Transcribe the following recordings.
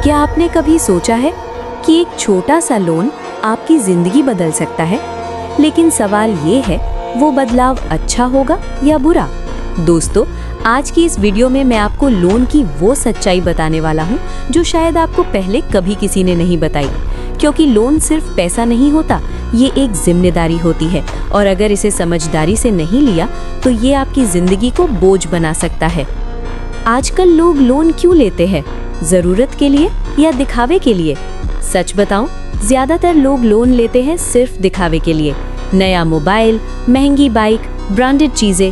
क्या आपने कभी सोचा है कि एक छोटा सा लोन आपकी जिंदगी बदल सकता है? लेकिन सवाल ये है, वो बदलाव अच्छा होगा या बुरा? दोस्तों, आज की इस वीडियो में मैं आपको लोन की वो सच्चाई बताने वाला हूँ जो शायद आपको पहले कभी किसी ने नहीं बताई। क्योंकि लोन सिर्फ पैसा नहीं होता, ये एक जिम्मेदारी होती है और अगर इसे समझदारी से नहीं लिया तो ये आपकी जिंदगी को बोझ बना सकता है। आजकल लोग लोन क्यों लेते हैं? जरूरत के लिए या दिखावे के लिए? सच बताऊं, ज्यादातर लोग लोन लेते हैं सिर्फ दिखावे के लिए। नया मोबाइल, महंगी बाइक, ब्रांडेड चीजें।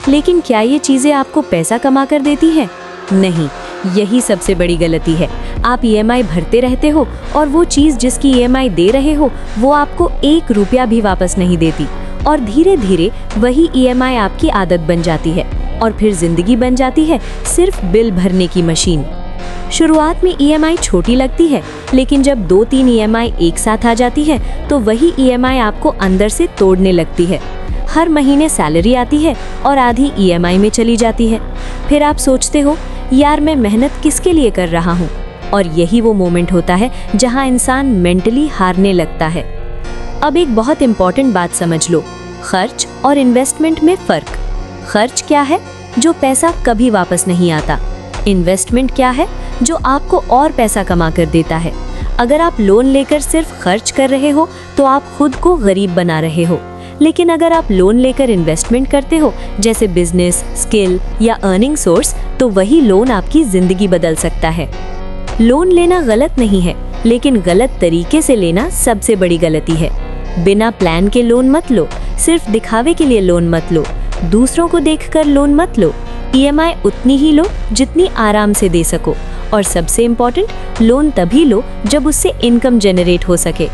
लेकिन क्या ये चीजें आपको पैसा कमा कर देती हैं? नहीं, यही सबसे बड़ी गलती है। आप ईएमआई भरते रहते हो और वो चीज जिसकी ईएमआई दे रहे हो वो आपको 1 रुपया भी वापस नहीं देती और धीरे धीरे वही ईएमआई आपकी आदत बन जाती है और फिर जिंदगी बन जाती है सिर्फ बिल भरने की मशीन। शुरुआत में ईएमआई छोटी लगती है, लेकिन जब 2-3 ईएमआई एक साथ आ जाती है तो वही ईएमआई आपको अंदर से तोड़ने लगती है। हर महीने सैलरी आती है और आधी ईएमआई में चली जाती है। फिर आप सोचते हो, यार मैं मेहनत किसके लिए कर रहा हूँ? और यही वो मोमेंट होता है जहाँ इंसान मेंटली हारने लगता है। अब एक बहुत इंपॉर्टेंट बात समझ लो, खर्च और इन्वेस्टमेंट में फर्क। खर्च क्या है? जो पैसा कभी वापस नहीं आता। इन्वेस्टमेंट क्या है? जो आपको और पैसा कमा कर देता है। अगर आप लोन लेकर सिर्फ खर्च कर रहे हो तो आप खुद को गरीब बना रहे हो। लेकिन अगर आप लोन लेकर इन्वेस्टमेंट करते हो, जैसे बिजनेस, स्किल या अर्निंग सोर्स, तो वही लोन आपकी जिंदगी बदल सकता है। लोन लेना गलत नहीं है, लेकिन गलत तरीके से लेना सबसे बड़ी गलती है। बिना प्लान के लोन मत लो, सिर्फ दिखावे के लिए लोन मत लो, दूसरों को देखकर लोन मत लो। ईएमआई उतनी ही लो जितनी आराम से दे सको और सबसे इम्पोर्टेंट, लोन तभी लो जब उससे इनकम जनरेट हो सके।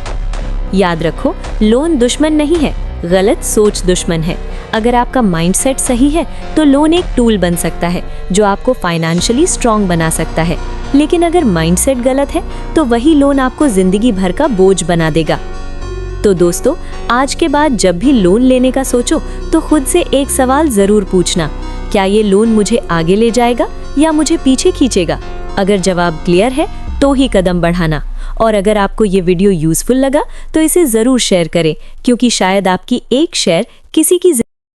याद रखो, लोन दुश्मन नहीं है, गलत सोच दुश्मन है। अगर आपका माइंडसेट सही है तो लोन एक टूल बन सकता है जो आपको फाइनेंशियली स्ट्रांग बना सकता है। लेकिन अगर माइंडसेट गलत है तो वही लोन आपको जिंदगी भर का बोझ बना देगा। तो दोस्तों, आज के बाद जब भी लोन लेने का सोचो तो खुद से एक सवाल जरूर पूछना, क्या ये लोन मुझे आगे ले जाएगा या मुझे पीछे खींचेगा? अगर जवाब क्लियर है तो ही कदम बढ़ाना। और अगर आपको ये वीडियो यूजफुल लगा तो इसे जरूर शेयर करें, क्योंकि शायद आपकी एक शेयर किसी की